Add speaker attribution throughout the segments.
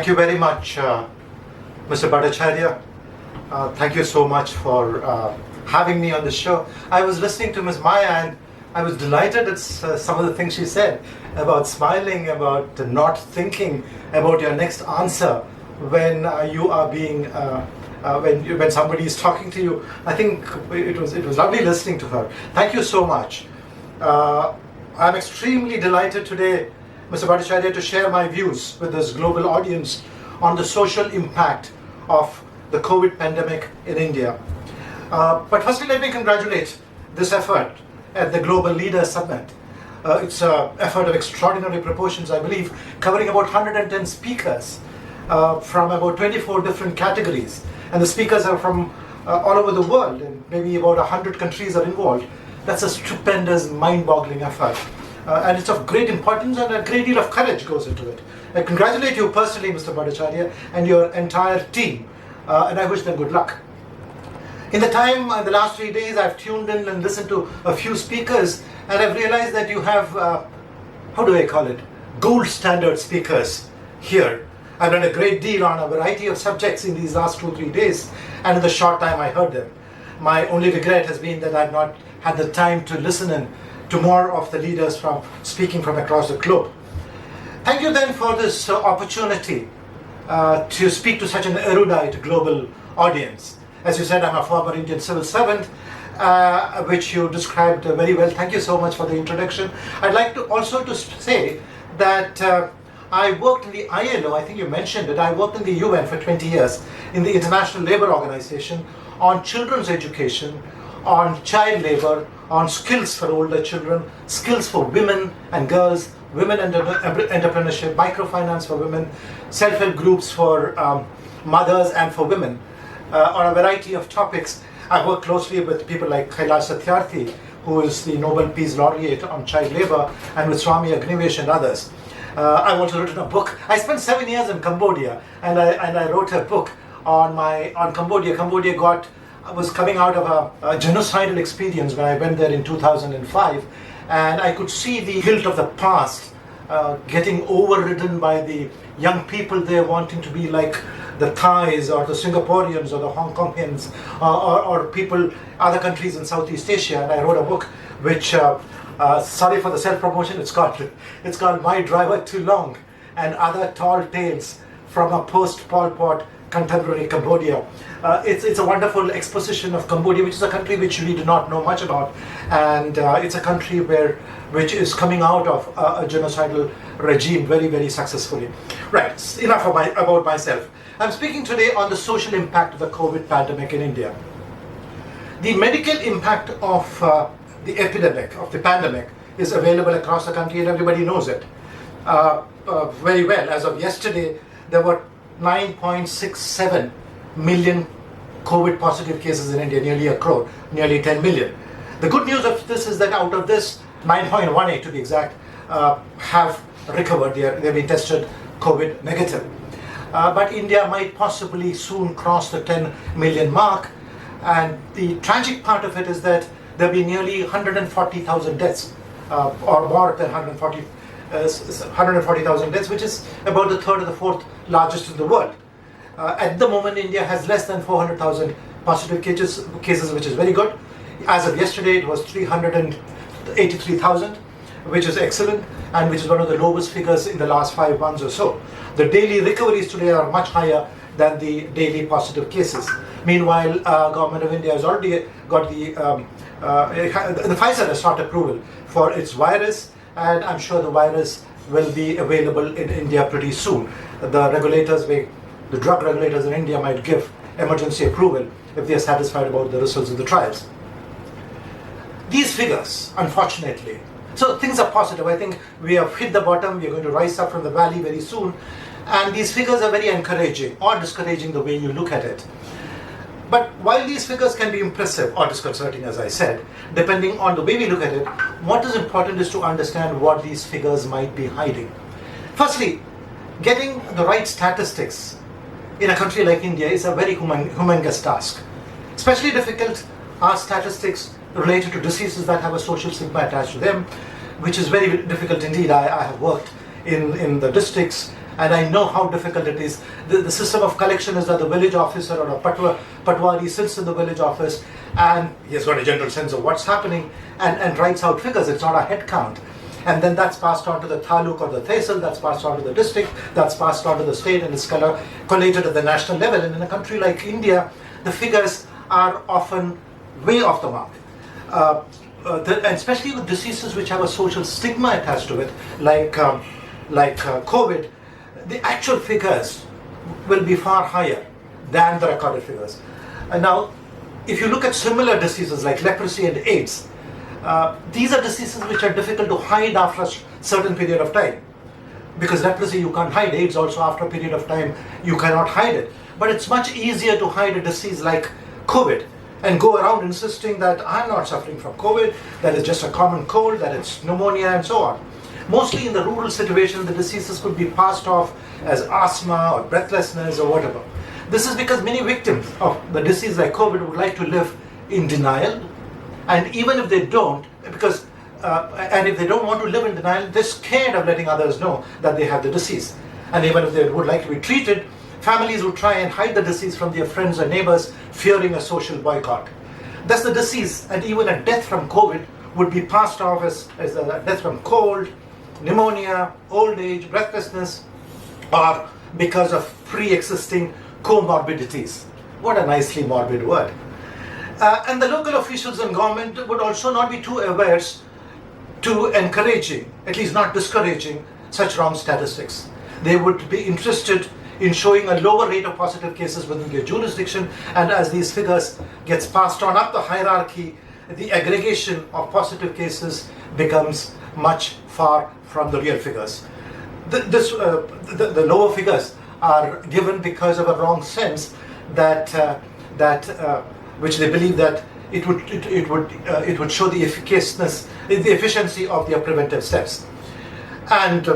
Speaker 1: Thank you very much, Mr. Bhattacharya. Thank you so much for having me on the show. I was listening to Ms. Maya and I was delighted at some of the things she said about smiling, about not thinking about your next answer when you are being when somebody is talking to you. I think it was lovely listening to her. Thank you so much. I'm extremely delighted today, Mr. Bhattacharya, to share my views with this global audience on the social impact of the COVID pandemic in India. But firstly, let me congratulate this effort at the Global Leaders Summit. It's an effort of extraordinary proportions, I believe, covering about 110 speakers from about 24 different categories. And the speakers are from all over the world, and maybe about 100 countries are involved. That's a stupendous, mind-boggling effort. And it's of great importance, and a great deal of courage goes into it. I congratulate you personally, Mr. Bhattacharya, and your entire team, and I wish them good luck. In the last 3 days, I've tuned in and listened to a few speakers, and I've realized that you have, how do I call it, gold standard speakers here. I've done a great deal on a variety of subjects in these last 2-3 days, and in the short time I heard them. My only regret has been that I've not had the time to listen in to more of the leaders from speaking from across the globe. Thank you then for this opportunity to speak to such an erudite global audience. As you said, I'm a former Indian civil servant, which you described very well. Thank you so much for the introduction. I'd like to also to say that I worked in the ILO, I think you mentioned it, I worked in the UN for 20 years, in the International Labour Organization, on children's education, on child labour, on skills for older children, skills for women and girls, women entrepreneurship, microfinance for women, self-help groups for mothers and for women, on a variety of topics. I work closely with people like Kailash Satyarthi, who is the Nobel Peace Laureate on child labour, and with Swami Agnivesh and others. I've also written a book. I spent 7 years in Cambodia, and I wrote a book on Cambodia. Cambodia was coming out of a genocidal experience when I went there in 2005, and I could see the guilt of the past getting overridden by the young people there wanting to be like the Thais or the Singaporeans or the Hong Kongians or people, other countries in Southeast Asia. And I wrote a book which, sorry for the self-promotion, it's called My Driver Too Long and Other Tall Tales from a Post-Pol Pot Contemporary Cambodia. It's a wonderful exposition of Cambodia, which is a country which we do not know much about, and it's a country which is coming out of a genocidal regime very, very successfully. Right, enough about myself. I'm speaking today on the social impact of the COVID pandemic in India. The medical impact of the epidemic, of the pandemic, is available across the country, and everybody knows it very well. As of yesterday, there were 9.67 million COVID positive cases in India, nearly a crore, nearly 10 million. The good news of this is that out of this, 9.18 to be exact, have recovered. They've been tested COVID negative. But India might possibly soon cross the 10 million mark. And the tragic part of it is that there'll be nearly 140,000 deaths, or more than 140,000 deaths, which is about the third or the fourth largest in the world. At the moment, India has less than 400,000 positive cases, which is very good. As of yesterday, it was 383,000, which is excellent, and which is one of the lowest figures in the last 5 months or so. The daily recoveries today are much higher than the daily positive cases. Meanwhile, Government of India has already got the Pfizer has sought approval for its virus, and I'm sure the virus will be available in India pretty soon. The drug regulators in India might give emergency approval if they are satisfied about the results of the trials. These figures, unfortunately, so things are positive. I think we have hit the bottom. We are going to rise up from the valley very soon. And these figures are very encouraging or discouraging the way you look at it. But while these figures can be impressive or disconcerting, as I said, depending on the way we look at it, what is important is to understand what these figures might be hiding. Firstly, getting the right statistics in a country like India is a very humongous task. Especially difficult are statistics related to diseases that have a social stigma attached to them, which is very difficult indeed. I have worked in the districts And I know how difficult it is. The system of collection is that the village officer or a patwari sits in the village office and he has got a general sense of what's happening and writes out figures. It's not a head count. And then that's passed on to the taluk or the tehsil, that's passed on to the district, that's passed on to the state, and it's collated at the national level. And in a country like India, the figures are often way off the mark. And especially with diseases which have a social stigma attached to it, like COVID, the actual figures will be far higher than the recorded figures. And now, if you look at similar diseases like leprosy and AIDS, these are diseases which are difficult to hide after a certain period of time. Because leprosy you can't hide, AIDS also after a period of time you cannot hide it. But it's much easier to hide a disease like COVID and go around insisting that I'm not suffering from COVID, that it's just a common cold, that it's pneumonia and so on. Mostly in the rural situation, the diseases could be passed off as asthma or breathlessness or whatever. This is because many victims of the disease like COVID would like to live in denial, and even if they don't, and if they don't want to live in denial, they're scared of letting others know that they have the disease. And even if they would like to be treated, families would try and hide the disease from their friends or neighbors, fearing a social boycott. Thus the disease and even a death from COVID would be passed off as a death from cold, pneumonia, old age, breathlessness, or because of pre-existing comorbidities. What a nicely morbid word. And the local officials and government would also not be too averse to encouraging, at least not discouraging, such wrong statistics. They would be interested in showing a lower rate of positive cases within their jurisdiction, and as these figures gets passed on up the hierarchy, the aggregation of positive cases becomes much far from the real figures. The lower figures are given because of a wrong sense that which they believe that it would show the efficiency of their preventive steps, and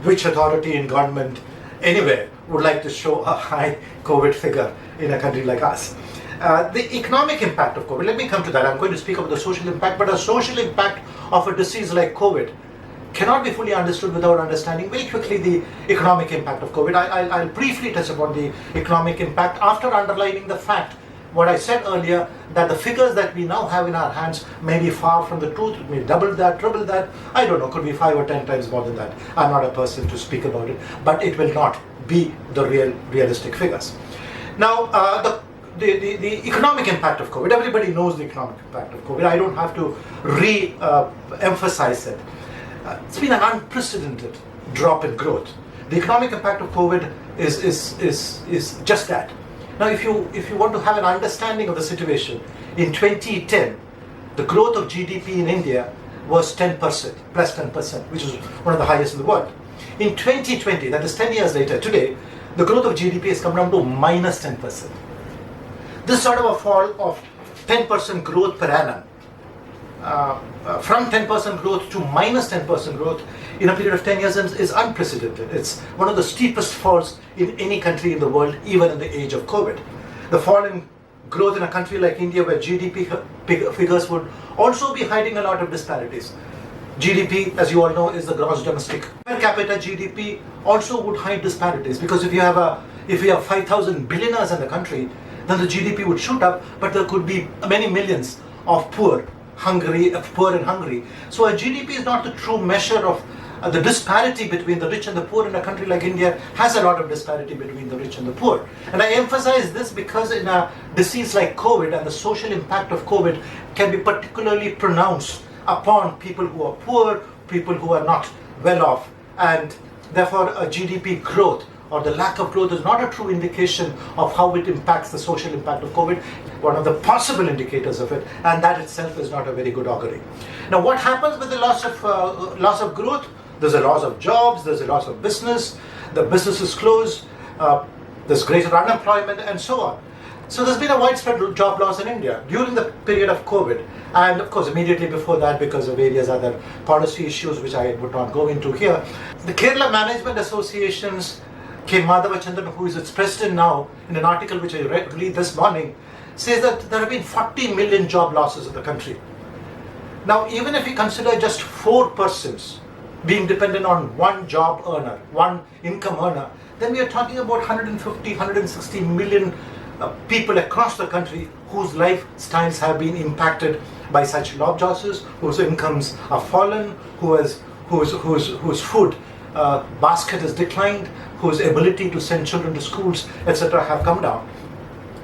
Speaker 1: which authority in government anywhere would like to show a high COVID figure in a country like us. The economic impact of COVID, let me come to that. I'm going to speak about the social impact, but a social impact of a disease like COVID cannot be fully understood without understanding very quickly the economic impact of COVID. I'll briefly touch upon the economic impact after underlining the fact, what I said earlier, that the figures that we now have in our hands may be far from the truth. It may double that, triple that, I don't know, could be 5 or 10 times more than that. I'm not a person to speak about it, but it will not be the realistic figures. Now, the economic impact of COVID, everybody knows the economic impact of COVID. I don't have to re-emphasize it. It's been an unprecedented drop in growth. The economic impact of COVID is just that. Now, if you want to have an understanding of the situation, in 2010, the growth of GDP in India was 10%, plus 10%, which is one of the highest in the world. In 2020, that is 10 years later, today, the growth of GDP has come down to minus 10%. This sort of a fall of 10% growth per annum, from 10% growth to minus 10% growth in a period of 10 years is unprecedented. It's one of the steepest falls in any country in the world, even in the age of COVID. The fall in growth in a country like India, where GDP figures would also be hiding a lot of disparities. GDP, as you all know, is the gross domestic. Per capita GDP also would hide disparities, because if you have 5,000 billionaires in the country, then the GDP would shoot up, but there could be many millions of poor and hungry. So a GDP is not the true measure of the disparity between the rich and the poor. In a country like India has a lot of disparity between the rich and the poor. And I emphasize this because in a disease like COVID, and the social impact of COVID can be particularly pronounced upon people who are poor, people who are not well off, and therefore a GDP growth or the lack of growth is not a true indication of how it impacts the social impact of COVID, one of the possible indicators of it, and that itself is not a very good augury. Now, what happens with the loss of growth? There's a loss of jobs, there's a loss of business, the businesses close, there's greater unemployment, and so on. So there's been a widespread job loss in India during the period of COVID, and of course immediately before that because of various other policy issues which I would not go into here. The Kerala Management Association's K. Madhavachandran, who is its president now, in an article which I read this morning, says that there have been 40 million job losses in the country. Now, even if we consider just 4 persons being dependent on one job earner, one income earner, then we are talking about 150, 160 million people across the country whose lifestyles have been impacted by such lockjasses, whose incomes are fallen, whose food basket has declined, whose ability to send children to schools, etc., have come down.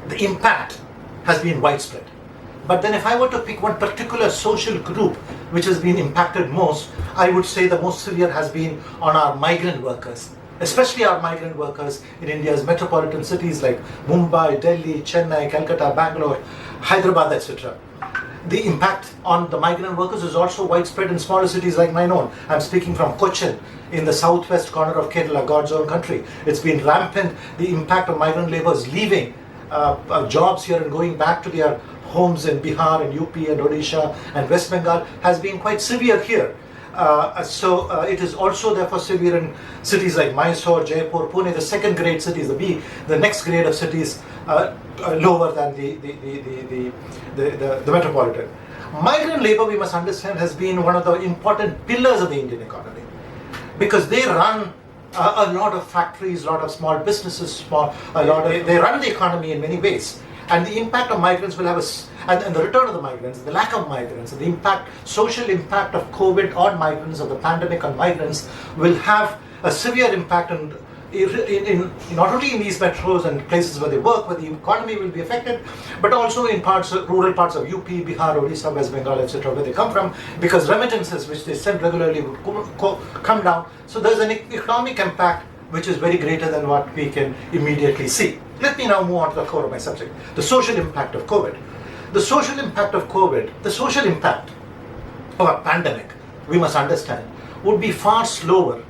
Speaker 1: The impact has been widespread. But then if I were to pick one particular social group which has been impacted most, I would say the most severe has been on our migrant workers, especially our migrant workers in India's metropolitan cities like Mumbai, Delhi, Chennai, Calcutta, Bangalore, Hyderabad, etc. The impact on the migrant workers is also widespread in smaller cities like mine own. I'm speaking from Cochin in the southwest corner of Kerala, God's own country. It's been rampant. The impact of migrant laborers leaving jobs here and going back to their homes in Bihar and UP and Odisha and West Bengal has been quite severe here. It is also therefore severe in cities like Mysore, Jaipur, Pune, the second grade cities, the next grade of cities lower than the metropolitan. Migrant labor, we must understand, has been one of the important pillars of the Indian economy because they run a lot of factories, a lot of small businesses, they run the economy in many ways. And the impact of migrants will have and the return of the migrants, the lack of migrants, the impact, social impact of COVID on migrants, of the pandemic on migrants, will have a severe impact on not only in these metros and places where they work, where the economy will be affected, but also in rural parts of UP, Bihar, Odisha, West Bengal, etc., where they come from, because remittances which they send regularly would come down. So there's an economic impact which is very greater than what we can immediately see. Let me now move on to the core of my subject, the social impact of COVID. The social impact of COVID, the social impact of a pandemic, we must understand, would be far slower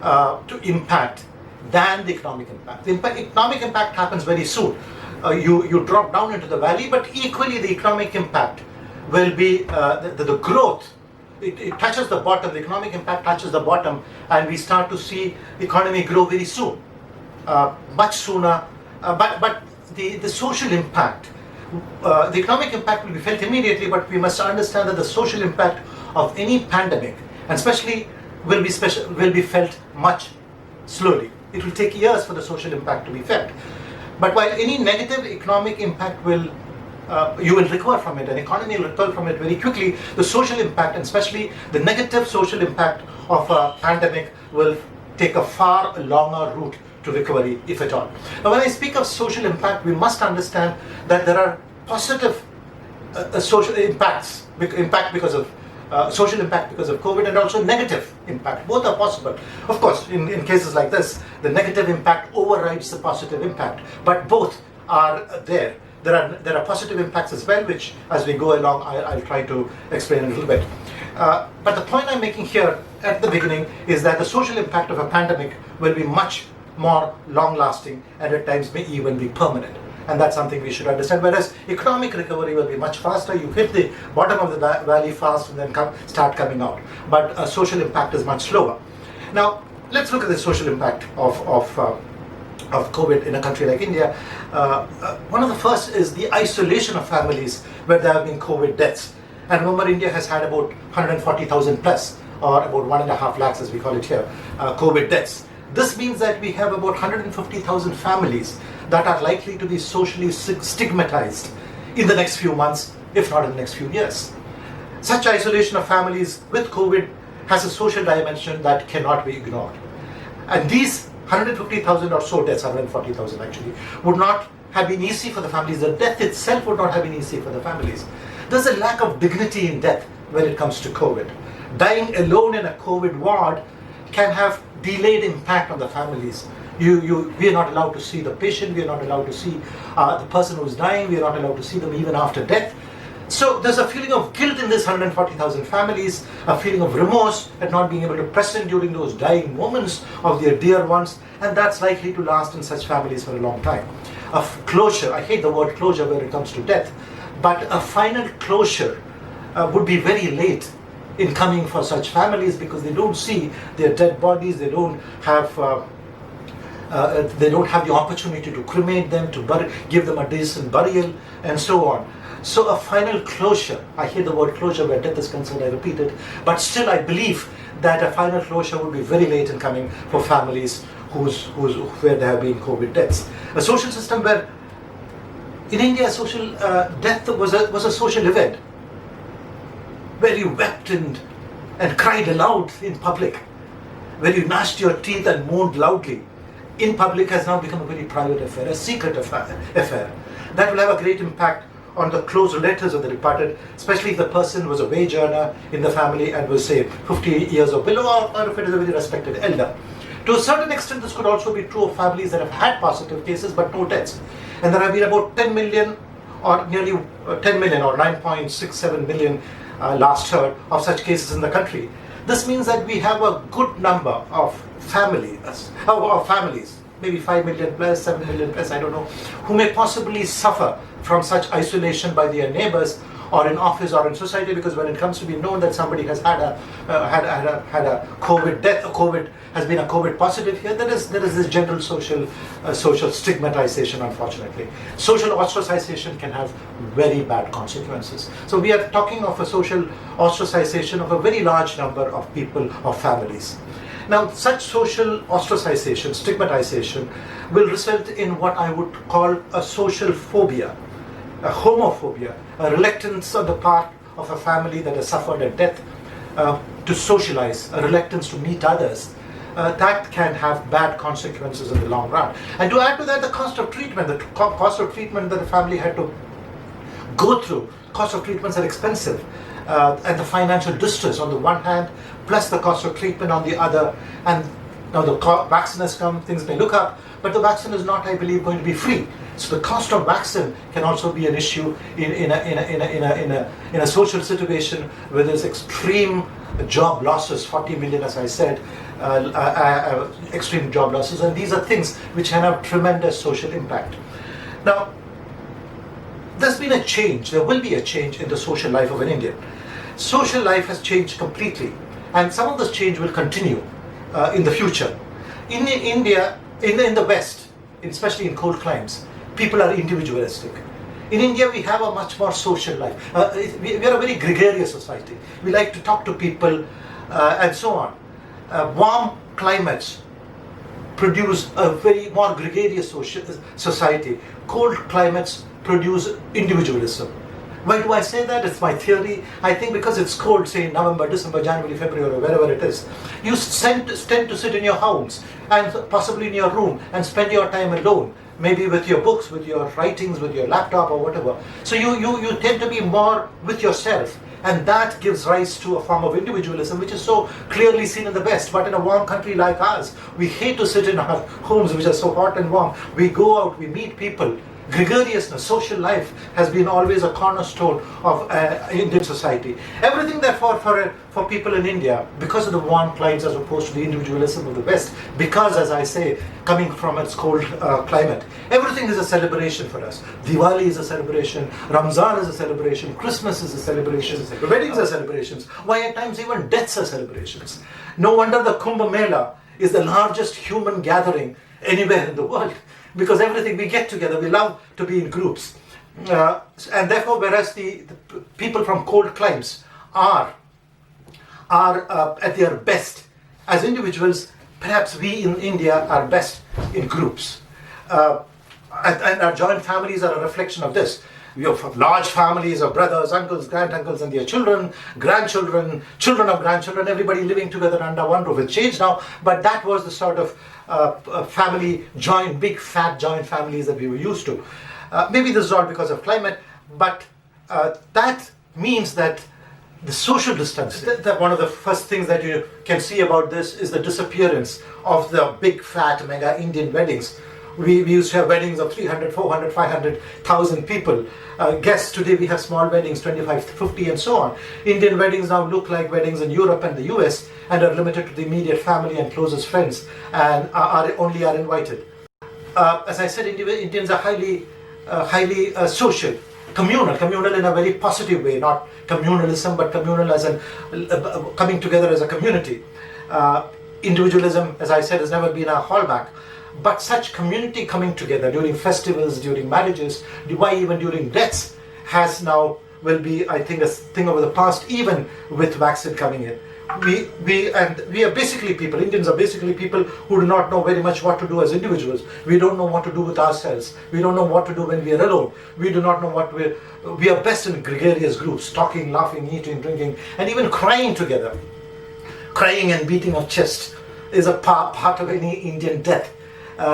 Speaker 1: to impact than the economic impact. The economic impact happens very soon. You drop down into the valley, but equally the economic impact will be the growth. It touches the bottom, the economic impact touches the bottom, and we start to see the economy grow very soon, much sooner. But the social impact, the economic impact will be felt immediately, but we must understand that the social impact of any pandemic, and especially will be felt much slowly. It will take years for the social impact to be felt. But while any negative economic impact you will recover from it, an economy will recover from it very quickly, the social impact, and especially the negative social impact of a pandemic, will take a far longer route to recovery, if at all. Now, when I speak of social impact, we must understand that there are positive social impacts, because of social impact because of COVID, and also negative impact. Both are possible. Of course, in cases like this, the negative impact overrides the positive impact, but both are there. There are positive impacts as well, which as we go along, I'll try to explain a little bit. But the point I'm making here at the beginning is that the social impact of a pandemic will be much more long-lasting and at times may even be permanent. And that's something we should understand. Whereas economic recovery will be much faster. You hit the bottom of the valley fast and then start coming out. But social impact is much slower. Now, let's look at the social impact of COVID in a country like India. One of the first is the isolation of families where there have been COVID deaths. And remember, India has had about 140,000 plus, or about 1.5 lakhs as we call it here, COVID deaths. This means that we have about 150,000 families that are likely to be socially stigmatized in the next few months, if not in the next few years. Such isolation of families with COVID has a social dimension that cannot be ignored. And these 150,000 or so deaths, 140,000 actually, would not have been easy for the families. The death itself would not have been easy for the families. There's a lack of dignity in death when it comes to COVID. Dying alone in a COVID ward can have delayed impact on the families. We are not allowed to see the patient, we are not allowed to see the person who's dying, we are not allowed to see them even after death. So there's a feeling of guilt in this 140,000 families, a feeling of remorse at not being able to present during those dying moments of their dear ones, and that's likely to last in such families for a long time. A closure, I hate the word closure when it comes to death, but a final closure would be very late in coming for such families because they don't see their dead bodies, they don't have They don't have the opportunity to cremate them, to give them a decent burial, and so on. So a final closure, I hear the word closure where death is concerned, I repeat it, but still I believe that a final closure would be very late in coming for families where there have been COVID deaths. A social system where, in India, social death was a social event, where you wept and cried aloud in public, where you gnashed your teeth and moaned loudly in public, has now become a very private affair, a secret affair. That will have a great impact on the close relatives of the departed, especially if the person was a wage earner in the family and was, say, 50 years or below, or if it is a very respected elder. To a certain extent, this could also be true of families that have had positive cases but no deaths. And there have been about 10 million, or nearly 10 million, or 9.67 million last heard, of such cases in the country. This means that we have a good number of families, maybe 5 million plus, 7 million plus, I don't know, who may possibly suffer from such isolation by their neighbors, or in office or in society, because when it comes to be known that somebody has had a COVID death, COVID has been a COVID positive here, there is this general social stigmatization, unfortunately. Social ostracization can have very bad consequences. So we are talking of a social ostracization of a very large number of people or families. Now, such social ostracization, stigmatization, will result in what I would call a social phobia, a homophobia, a reluctance on the part of a family that has suffered a death to socialize, a reluctance to meet others. That can have bad consequences in the long run. And to add to that, the cost of treatment that the family had to go through. Cost of treatments are expensive, and the financial distress on the one hand, plus the cost of treatment on the other. And now the vaccine has come, things may look up, but the vaccine is not, I believe, going to be free. So the cost of vaccine can also be an issue in a social situation where there's extreme job losses, 40 million, as I said, extreme job losses, and these are things which can have tremendous social impact. Now, there's been a change, there will be a change in the social life of an Indian. Social life has changed completely, and some of this change will continue in the future. In India, in the West, especially in cold climes, people are individualistic. In India, we have a much more social life. We are a very gregarious society. We like to talk to people and so on. Warm climates produce a very more gregarious society. Cold climates produce individualism. Why do I say that? It's my theory. I think because it's cold, say in November, December, January, February, or wherever it is, you tend to sit in your house and possibly in your room and spend your time alone, maybe with your books, with your writings, with your laptop or whatever. So you tend to be more with yourself, and that gives rise to a form of individualism which is so clearly seen in the West. But in a warm country like ours, we hate to sit in our homes which are so hot and warm. We go out, we meet people. Gregariousness, social life has been always a cornerstone of Indian society. Everything therefore for people in India, because of the warm climates as opposed to the individualism of the West, because, as I say, coming from its cold climate, everything is a celebration for us. Diwali is a celebration, Ramzan is a celebration, Christmas is a celebration, weddings are celebrations, why at times even deaths are celebrations. No wonder the Kumbh Mela is the largest human gathering anywhere in the world. Because everything we get together, we love to be in groups. And therefore, whereas the people from cold climes are at their best as individuals, perhaps we in India are best in groups. And our joint families are a reflection of this. We have large families of brothers, uncles, granduncles, and their children, grandchildren, children of grandchildren, everybody living together under one roof. It's changed now, but that was the sort of family, big fat joint families that we were used to. Maybe this is all because of climate, but that means that the social distance, that one of the first things that you can see about this is the disappearance of the big fat mega Indian weddings. We used to have weddings of 300, 400, 500,000 people. Guests, today we have small weddings, 25, 50 and so on. Indian weddings now look like weddings in Europe and the US and are limited to the immediate family and closest friends and only are invited. As I said, Indians are highly social, communal in a very positive way, not communalism, but communal as in coming together as a community. Individualism, as I said, has never been a hallmark. But such community coming together during festivals, during marriages, why even during deaths, has now will be, I think, a thing of the past, even with vaccine coming in. We are basically people. Indians are basically people who do not know very much what to do as individuals. We don't know what to do with ourselves. We don't know what to do when we are alone. We do not know what we are best in gregarious groups, talking, laughing, eating, drinking, and even crying together. Crying and beating of chest is a part of any Indian death.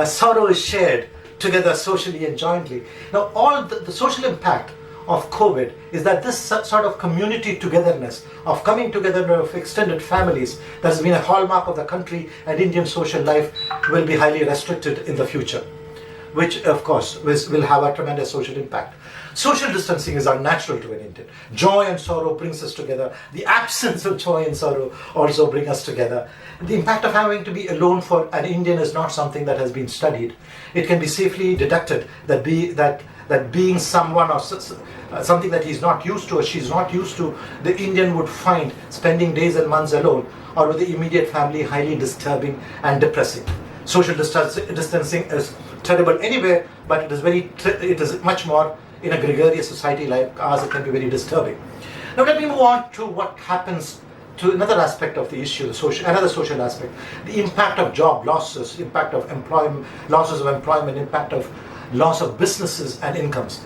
Speaker 1: Sorrow is shared together socially and jointly. Now, all the social impact of COVID is that this sort of community togetherness, of coming together of extended families, that has been a hallmark of the country and Indian social life, will be highly restricted in the future, which of course will have a tremendous social impact. Social distancing is unnatural to an Indian. Joy and sorrow brings us together. The absence of joy and sorrow also bring us together. The impact of having to be alone for an Indian is not something that has been studied. It can be safely deducted that being someone or something that he's not used to or she's not used to, the Indian would find spending days and months alone or with the immediate family highly disturbing and depressing. Social distancing is terrible anywhere, but it is much more in a gregarious society like ours. It can be very disturbing. Now let me move on to what happens to another aspect of the issue, another social aspect, the impact of job losses, impact of losses of employment, impact of loss of businesses and incomes.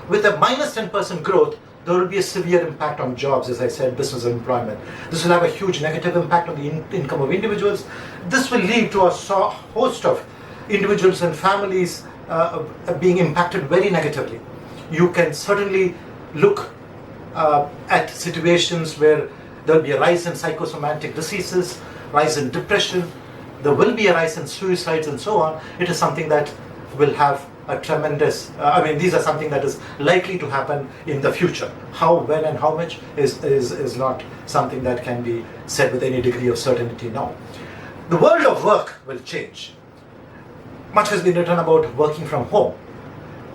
Speaker 1: With a minus 10% growth, there will be a severe impact on jobs, as I said, business and employment. This will have a huge negative impact on the income of individuals. This will lead to a host of individuals and families being impacted very negatively. You can certainly look at situations where there will be a rise in psychosomatic diseases, rise in depression, there will be a rise in suicides and so on. It is something that will have a tremendous, these are something that is likely to happen in the future. How, when and how much is not something that can be said with any degree of certainty now. The world of work will change. Much has been written about working from home.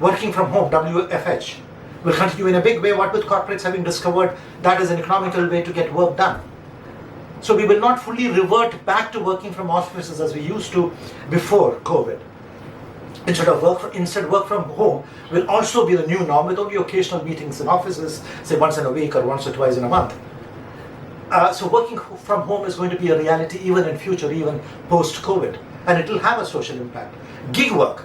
Speaker 1: Working from home, WFH, will continue in a big way, what with corporates having discovered that is an economical way to get work done. So we will not fully revert back to working from offices as we used to before COVID. Instead, work from home will also be the new norm, with only occasional meetings in offices, say once in a week or once or twice in a month. So working from home is going to be a reality even in future, even post-COVID, and it will have a social impact. Gig work,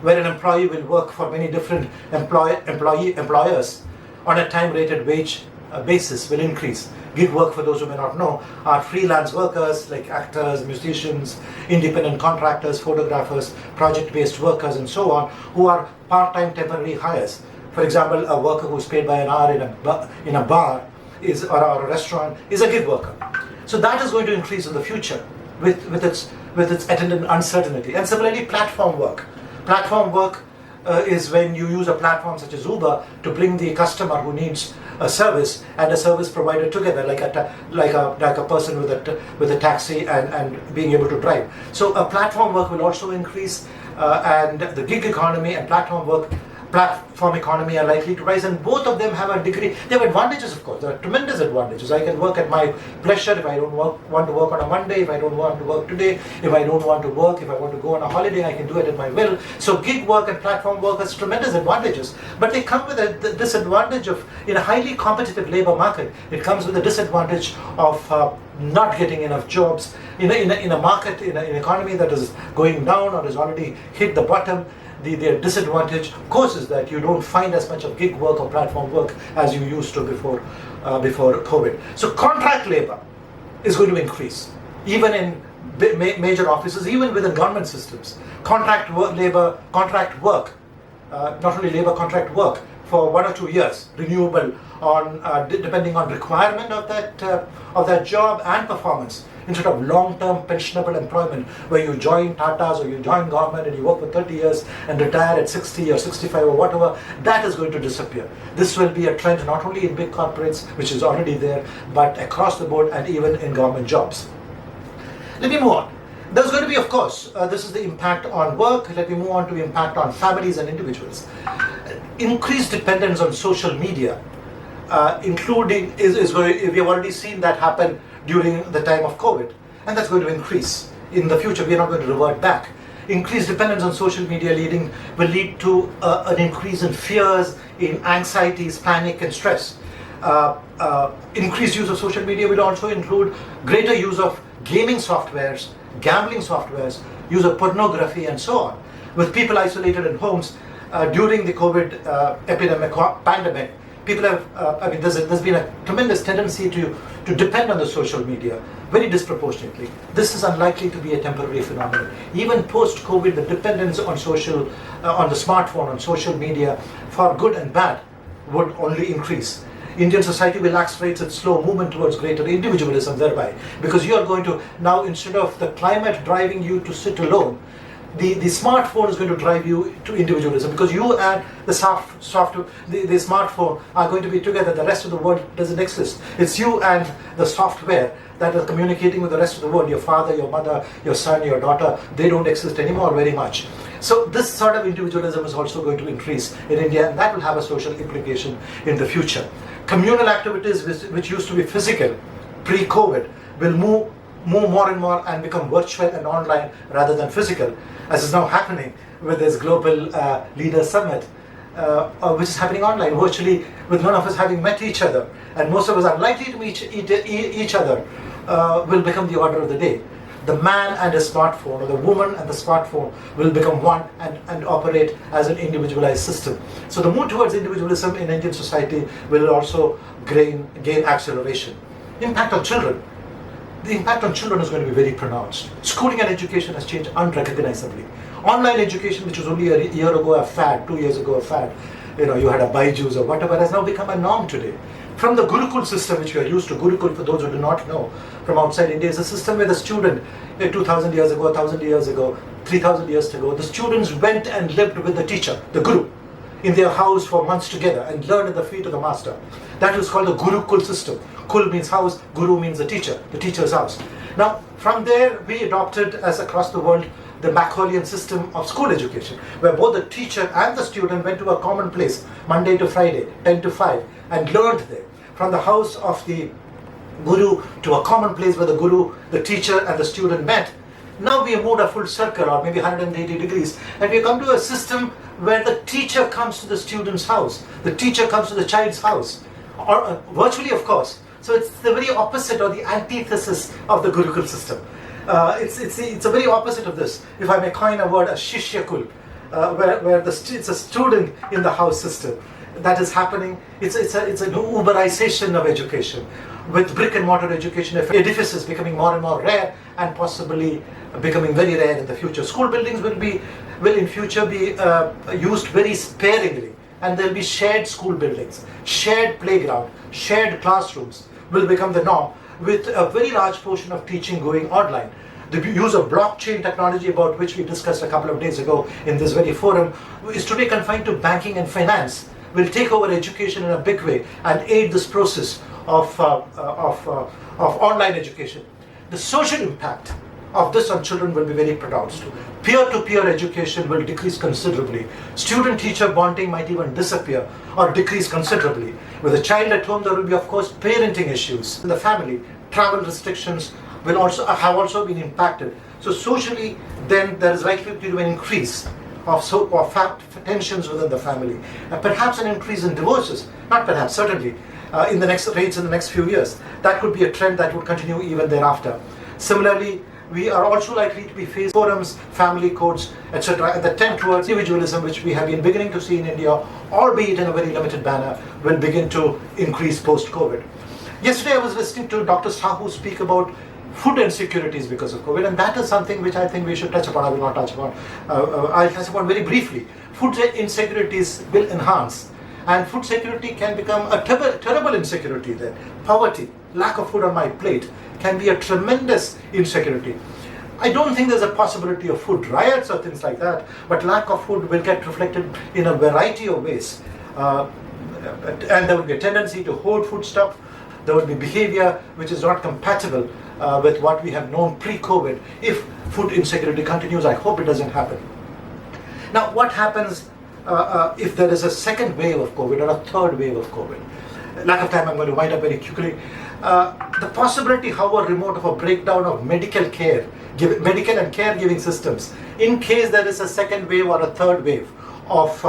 Speaker 1: where an employee will work for many different employers on a time-rated wage basis, will increase. Gig work, for those who may not know, are freelance workers like actors, musicians, independent contractors, photographers, project-based workers, and so on, who are part-time temporary hires. For example, a worker who is paid by an hour in a bar or a restaurant is a gig worker. So that is going to increase in the future with its attendant uncertainty. And similarly, platform work. Platform work is when you use a platform such as Uber to bring the customer who needs a service and a service provider together, like a person with a taxi and being able to drive. So platform work will also increase, and the gig economy and platform economy are likely to rise, and both of them have a degree. They have advantages, of course. There are tremendous advantages. I can work at my pleasure. If I don't want to work on a Monday, if I don't want to work today, if I don't want to work, if I want to go on a holiday, I can do it at my will. So gig work and platform work has tremendous advantages, but they come with a disadvantage of, in a highly competitive labor market, it comes with a disadvantage of not getting enough jobs in a market, in an economy that is going down or has already hit the bottom. The disadvantage, of course, is that you don't find as much of gig work or platform work as you used to before COVID. So contract labor is going to increase, even in major offices, even within government systems. Contract work, not only labor, contract work for 1 or 2 years, renewable depending on requirement of that job and performance, instead of long-term pensionable employment where you join Tata's or you join government and you work for 30 years and retire at 60 or 65 or whatever. That is going to disappear. This will be a trend not only in big corporates, which is already there, but across the board and even in government jobs. Let me move on. There's going to be, of course, this is the impact on work. Let me move on to the impact on families and individuals. Increased dependence on social media, including we have already seen that happen during the time of COVID, and that's going to increase in the future. We are not going to revert back. increased dependence on social media will lead to an increase in fears, in anxieties, panic, and stress. Increased use of social media will also include greater use of gaming softwares, gambling softwares, use of pornography, and so on. With people isolated in homes during the COVID pandemic, people have, there's been a tremendous tendency to depend on the social media very disproportionately. This is unlikely to be a temporary phenomenon. Even post-COVID, the dependence on on the smartphone, on social media, for good and bad, would only increase. Indian society will accelerate its slow movement towards greater individualism thereby, because you are going to now, instead of the climate driving you to sit alone, the smartphone is going to drive you to individualism, because you and the the smartphone are going to be together. The rest of the world doesn't exist. It's you and the software that are communicating with the rest of the world. Your father, your mother, your son, your daughter, they don't exist anymore very much. So this sort of individualism is also going to increase in India, and that will have a social implication in the future. Communal activities which used to be physical pre-COVID will move more and more and become virtual and online rather than physical, as is now happening with this global leaders summit, which is happening online, virtually, with none of us having met each other, and most of us are likely to meet each other, will become the order of the day. The man and his smartphone, or the woman and the smartphone, will become one and operate as an individualized system. So the move towards individualism in Indian society will also gain acceleration. Impact on children. The impact on children is going to be very pronounced. Schooling and education has changed unrecognizably. Online education, which was only a year ago a fad, 2 years ago a fad, you had a Byju's or whatever, has now become a norm today. From the Gurukul system, which we are used to, Gurukul, for those who do not know, from outside India, is a system where the student, 2,000 years ago, 1,000 years ago, 3,000 years ago, the students went and lived with the teacher, the Guru, in their house for months together and learned at the feet of the master. That was called the Gurukul system. Kul means house, Guru means the teacher's house. Now, from there, we adopted, as across the world, the Macaulayan system of school education, where both the teacher and the student went to a common place, Monday to Friday, 10 to 5, and learned there. From the house of the Guru to a common place where the Guru, the teacher, and the student met. Now we have moved a full circle, or maybe 180 degrees, and we come to a system where the teacher comes to the student's house, the teacher comes to the child's house, or virtually, of course. So it's the very opposite, or the antithesis of the Gurukul system. It's a very opposite of this. If I may coin a word, a Shishyakul, where it's a student in the house system. That is happening. It's an Uberization of education, with brick and mortar education edifices becoming more and more rare, and possibly becoming very rare in the future. School buildings will in future be used very sparingly, and there will be shared school buildings, shared playground, shared classrooms will become the norm, with a very large portion of teaching going online. The use of blockchain technology, about which we discussed a couple of days ago in this very forum, is today confined to banking and finance, will take over education in a big way and aid this process of online education. The social impact of this on children will be very pronounced. Peer-to-peer education will decrease considerably. Student-teacher bonding might even disappear or decrease considerably. With a child at home, there will be, of course, parenting issues in the family. Travel restrictions will have also been impacted. So socially, then there is likely to be an increase of tensions within the family, and perhaps an increase in divorces. Not perhaps, certainly, in the next few years. That could be a trend that would continue even thereafter. Similarly, we are also likely to be facing forums, family codes, etc. And the trend towards individualism, which we have been beginning to see in India, albeit in a very limited manner, will begin to increase post-COVID. Yesterday I was listening to Dr. Sahu speak about food insecurities because of COVID, and that is something which I think we should touch upon. I will not touch upon. I'll touch upon very briefly. Food insecurities will enhance, and food security can become a terrible insecurity then. Poverty, lack of food on my plate, can be a tremendous insecurity. I don't think there's a possibility of food riots or things like that, but lack of food will get reflected in a variety of ways. And there will be a tendency to hoard food stuff. There will be behavior which is not compatible with what we have known pre-COVID. If food insecurity continues, I hope it doesn't happen. Now, what happens if there is a second wave of COVID or a third wave of COVID? lack of time, I'm going to wind up very quickly. The possibility, however remote, of a breakdown of medical care, medical and caregiving systems, in case there is a second wave or a third wave of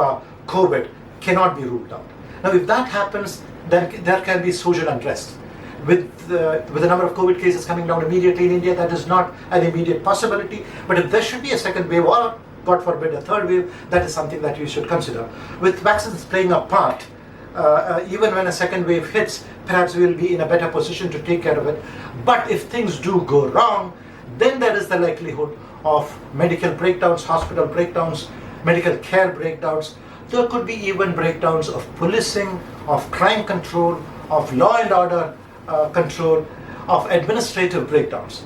Speaker 1: COVID, cannot be ruled out. Now, if that happens, then there can be social unrest. With the number of COVID cases coming down immediately in India, that is not an immediate possibility. But if there should be a second wave, or God forbid a third wave, that is something that we should consider. With vaccines playing a part, even when a second wave hits, perhaps we will be in a better position to take care of it. But if things do go wrong, then there is the likelihood of medical breakdowns, hospital breakdowns, medical care breakdowns. There could be even breakdowns of policing, of crime control, of law and order control, of administrative breakdowns.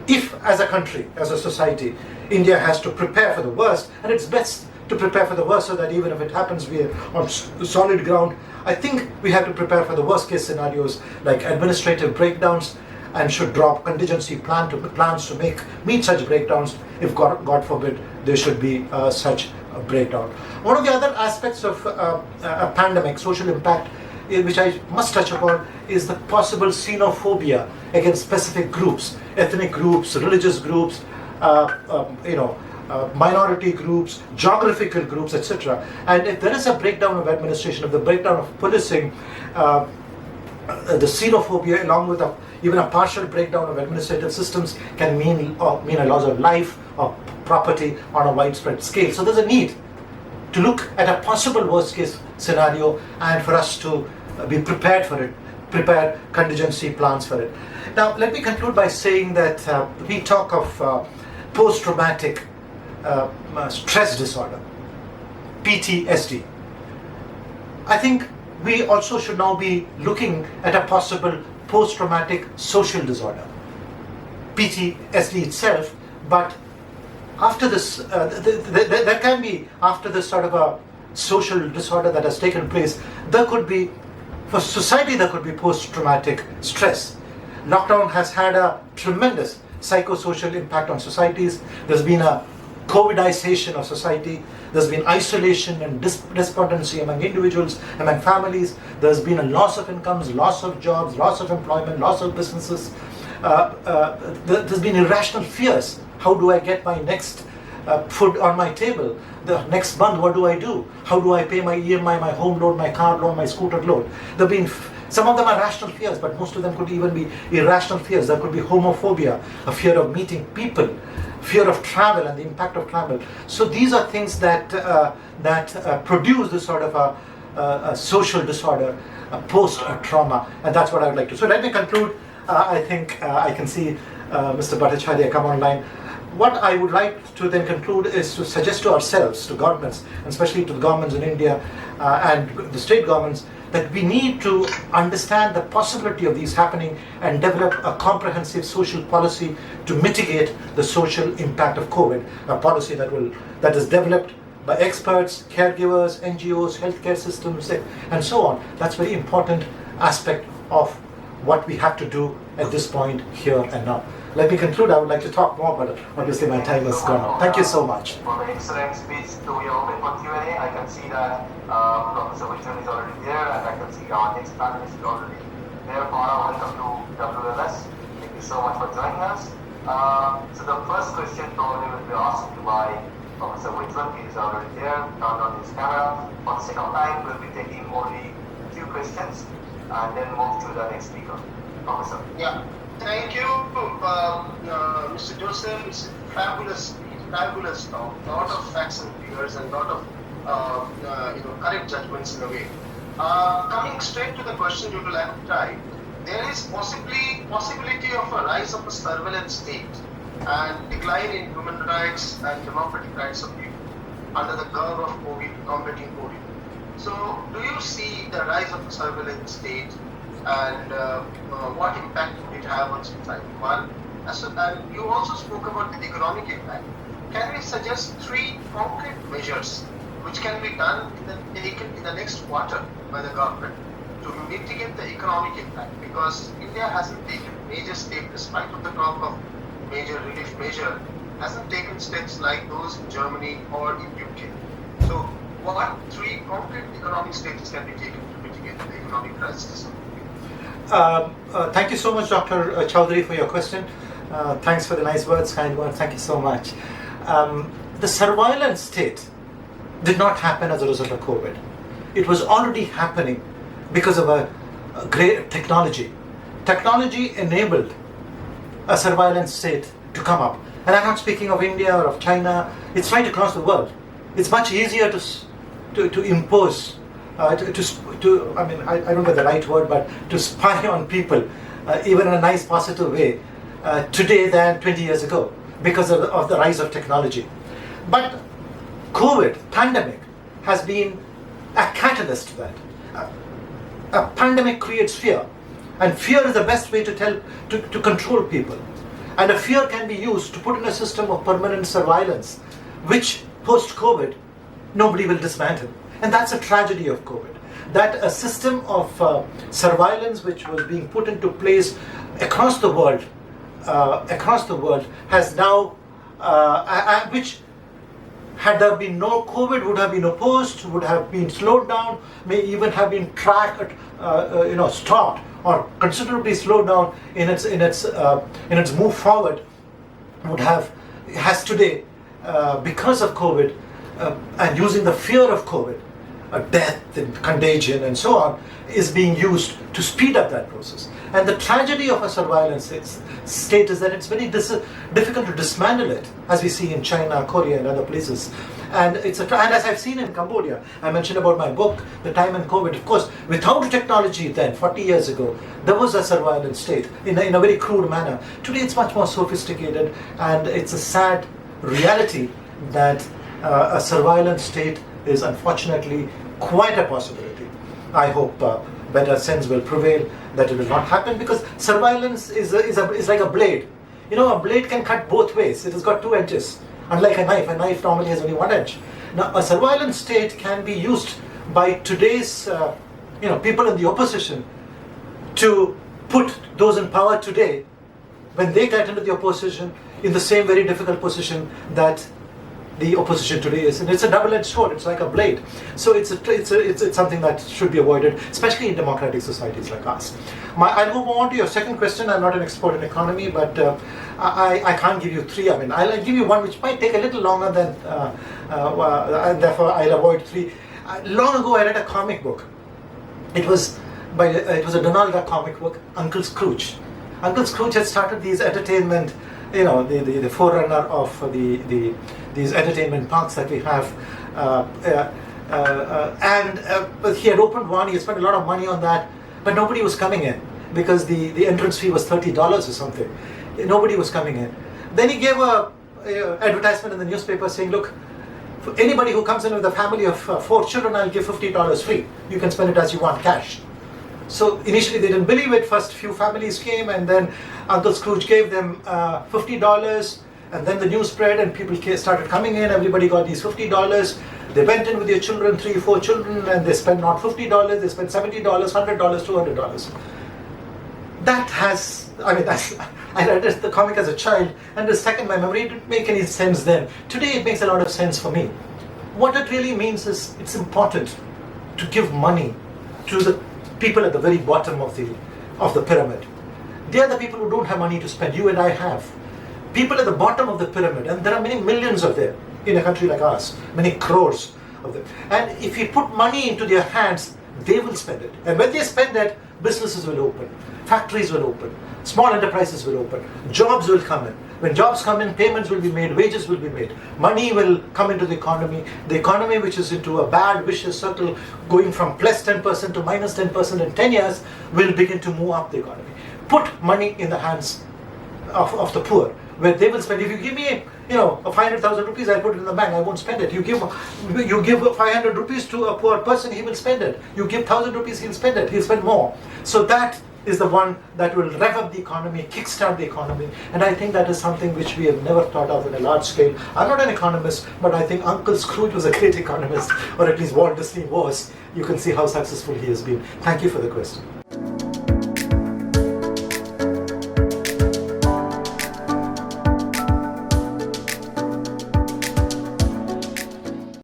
Speaker 1: If, as a country, as a society, India has to prepare for the worst, and it's best to prepare for the worst so that even if it happens, we are on solid ground. I think we have to prepare for the worst case scenarios like administrative breakdowns, and should drop contingency plans to meet such breakdowns if God forbid there should be such a breakdown. One of the other aspects of a pandemic, social impact, which I must touch upon, is the possible xenophobia against specific groups, ethnic groups, religious groups, minority groups, geographical groups, etc. And if there is a breakdown of administration, if the breakdown of policing, the xenophobia, along with even a partial breakdown of administrative systems, can mean a loss of life or property on a widespread scale. So there's a need to look at a possible worst case scenario and for us to be prepared for it, prepare contingency plans for it. Now, let me conclude by saying that we talk of post-traumatic stress disorder, PTSD. I think we also should now be looking at a possible post-traumatic social disorder, PTSD itself, but after this, there can be, after this sort of a social disorder that has taken place, there could be, for society, there could be post-traumatic stress. Lockdown has had a tremendous psychosocial impact on societies. There's been a COVIDization of society. There's been isolation and despondency among individuals, among families. There's been a loss of incomes, loss of jobs, loss of employment, loss of businesses. There's been irrational fears. How do I get my next food on my table? The next month, what do I do? How do I pay my EMI, my home loan, my car loan, my scooter loan? There have been some of them are rational fears, but most of them could even be irrational fears. There could be homophobia, a fear of meeting people, fear of travel and the impact of travel. So these are things that produce this sort of a social disorder, a post-trauma, and that's what I would like to. So let me conclude. I think I can see Mr. Bhattacharya come online. What I would like to then conclude is to suggest to ourselves, to governments, and especially to the governments in India and the state governments, that we need to understand the possibility of these happening and develop a comprehensive social policy to mitigate the social impact of COVID, a policy that is developed by experts, caregivers, NGOs, healthcare systems, and so on. That's a very important aspect of what we have to do at this point, here and now. Let me conclude. I would like to talk more, but obviously my time has gone up. Thank you so much.
Speaker 2: For the excellent speech, so we are open for Q&A. I can see that Professor Vijay is already there, and I can see our next panelist is already there. Para, welcome to WLS. Thank you so much for joining us. So the first question probably will be asked by Professor Vijay. He is already there, turned on his camera. For the sake of time, we'll be taking only a few questions and then move to the next speaker. Professor.
Speaker 3: Yeah. Thank you, Mr. Joseph. It's fabulous talk. A lot of facts and figures and a lot of correct judgments in a way. Coming straight to the question due to lack of time, there is possibility of a rise of a surveillance state and decline in human rights and democratic rights of people under the curve of COVID, combating COVID. So, do you see the rise of a surveillance state? And what impact would it have on society? One, and you also spoke about the economic impact. Can we suggest 3 concrete measures which can be done taken in the next quarter by the government to mitigate the economic impact? Because India hasn't taken major steps, despite of the talk of major relief measure, hasn't taken steps like those in Germany or in UK. So, what 3 concrete economic steps can be taken to mitigate the economic crisis.
Speaker 1: Thank you so much, Dr. Chowdhury, for your question. Thanks for the nice words, kind words. Thank you so much. The surveillance state did not happen as a result of COVID. It was already happening because of a great technology. Technology enabled a surveillance state to come up. And I'm not speaking of India or of China. It's right across the world. It's much easier to impose, I don't know the right word, but to spy on people, even in a nice positive way, today than 20 years ago, because of the rise of technology. But COVID, pandemic, has been a catalyst to that. A pandemic creates fear, and fear is the best way to control people. And a fear can be used to put in a system of permanent surveillance, which post-COVID, nobody will dismantle. And that's a tragedy of COVID. That a system of surveillance which was being put into place across the world has now, which had there been no COVID, would have been opposed, would have been slowed down, may even have been tracked, stopped, or considerably slowed down in its move forward, has today, because of COVID, and using the fear of COVID, death and contagion and so on, is being used to speed up that process. And the tragedy of a surveillance state is that it's very difficult to dismantle it, as we see in China, Korea, and other places. And and as I've seen in Cambodia, I mentioned about my book, The Time in COVID. Of course, without technology then, 40 years ago, there was a surveillance state in a very crude manner. Today it's much more sophisticated, and it's a sad reality that a surveillance state is unfortunately quite a possibility. I hope better sense will prevail, that it will not happen, because surveillance is like a blade. A blade can cut both ways. It has got two edges. Unlike a knife normally has only one edge. Now, a surveillance state can be used by today's people in the opposition to put those in power today, when they get into the opposition, in the same very difficult position that the opposition today is. And it's a double-edged sword. It's like a blade. So it's something that should be avoided, especially in democratic societies like ours. I'll move on to your second question. I'm not an expert in economy, but I can't give you three. I'll give you one which might take a little longer than, and therefore I'll avoid three. Long ago, I read a comic book. It was a Donald Duck comic book, Uncle Scrooge. Uncle Scrooge had started these entertainment, the forerunner of these entertainment parks that we have, and he had opened one. He had spent a lot of money on that, but nobody was coming in because the entrance fee was $30 or something. Nobody was coming in. Then he gave a advertisement in the newspaper saying, "Look, for anybody who comes in with a family of 4 children, I'll give $50 free. You can spend it as you want, cash." So initially they didn't believe it. First few families came, and then Uncle Scrooge gave them $50, and then the news spread and people started coming in. Everybody got these $50. They went in with their children, 3 or 4 children, and they spent not $50, they spent $70, $100, $200. I read the comic as a child, and the second my memory didn't make any sense then. Today it makes a lot of sense for me. What it really means is it's important to give money to the people at the very bottom of the pyramid. They are the people who don't have money to spend. You and I have. People at the bottom of the pyramid, and there are many millions of them in a country like ours, many crores of them. And if you put money into their hands, they will spend it. And when they spend it, businesses will open, factories will open, small enterprises will open, jobs will come in. When jobs come in, payments will be made, wages will be made, money will come into the economy which is into a bad, vicious circle, going from plus 10% to minus 10% in 10 years, will begin to move up the economy. Put money in the hands of the poor, where they will spend. If you give me, 500,000 rupees, I'll put it in the bank, I won't spend it. You give 500 rupees to a poor person, he will spend it. You give 1,000 rupees, he'll spend it. He'll spend more. So that is the one that will rev up the economy, kickstart the economy. And I think that is something which we have never thought of in a large scale. I'm not an economist, but I think Uncle Scrooge was a great economist, or at least Walt Disney was. You can see how successful he has been. Thank you for the question.